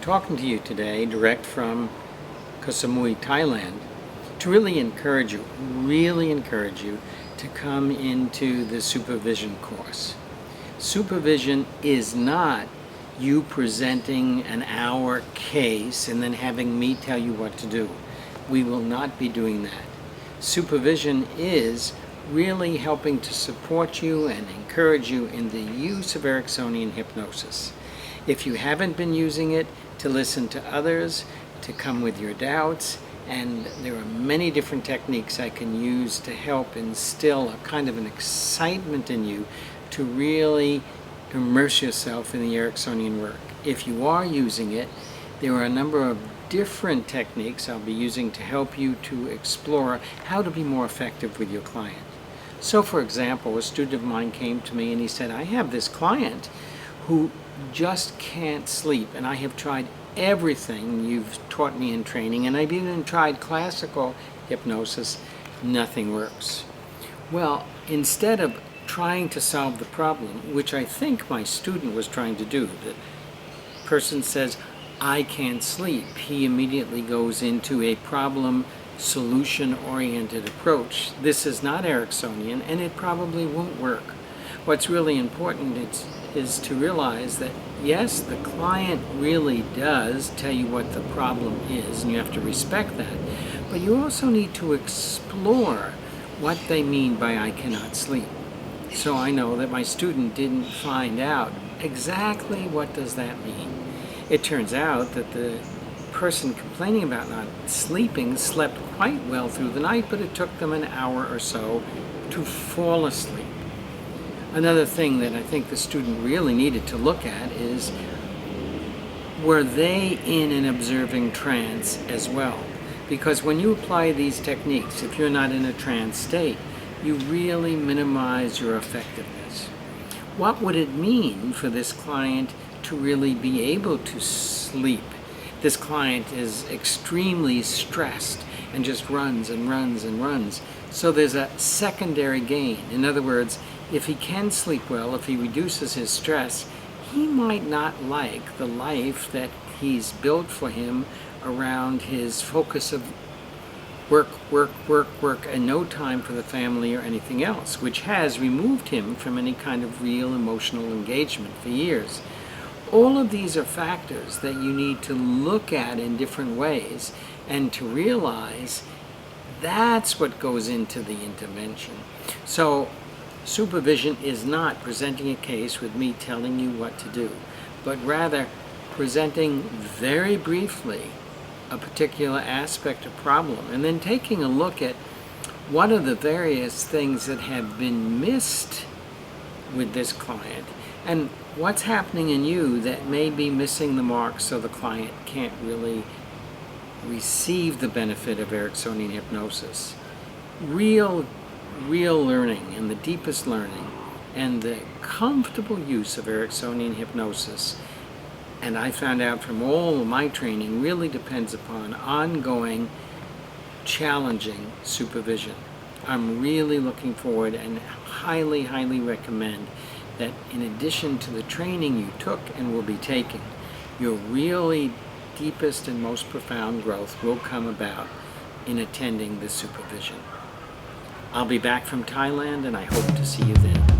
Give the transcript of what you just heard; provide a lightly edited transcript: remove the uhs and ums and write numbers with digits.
talking to you today direct from Koh Samui, Thailand, to really encourage you to come into the supervision course. Supervision is not you presenting an hour case and then having me tell you what to do. We will not be doing that. Supervision is really helping to support you and encourage you in the use of Ericksonian hypnosis. If you haven't been using it, to listen to others, to come with your doubts, and there are many different techniques I can use to help instill a kind of an excitement in you to really immerse yourself in the Ericksonian work. If you are using it, there are a number of different techniques I'll be using to help you to explore how to be more effective with your client. So for example, a student of mine came to me and he said, I have this client who just can't sleep, and I have tried everything you've taught me in training, and I've even tried classical hypnosis. Nothing works. Well, instead of trying to solve the problem, which I think my student was trying to do, the person says, I can't sleep. He immediately goes into a problem solution-oriented approach. This is not Ericksonian, and it probably won't work. What's really important is to realize that yes, the client really does tell you what the problem is, and you have to respect that, but you also need to explore what they mean by I cannot sleep. So I know that my student didn't find out exactly what does that mean. It turns out that the person complaining about not sleeping slept quite well through the night, but it took them an hour or so to fall asleep. Another thing that I think the student really needed to look at is, were they in an observing trance as well? Because when you apply these techniques, if you're not in a trance state, you really minimize your effectiveness. What would it mean for this client to really be able to sleep? This client is extremely stressed and just runs and runs and runs. So there's a secondary gain. In other words, if he can sleep well, if he reduces his stress, he might not like the life that he's built for him around his focus of work, work, work, work, and no time for the family or anything else, which has removed him from any kind of real emotional engagement for years. All of these are factors that you need to look at in different ways and to realize that's what goes into the intervention. So supervision is not presenting a case with me telling you what to do, but rather presenting very briefly a particular aspect of problem and then taking a look at what are the various things that have been missed with this client and what's happening in you that may be missing the mark so the client can't really receive the benefit of Ericksonian hypnosis. Real learning and the deepest learning and the comfortable use of Ericksonian hypnosis, and I found out from all of my training, really depends upon ongoing, challenging supervision. I'm really looking forward and highly, highly recommend that in addition to the training you took and will be taking, your really deepest and most profound growth will come about in attending the supervision. I'll be back from Thailand, and I hope to see you then.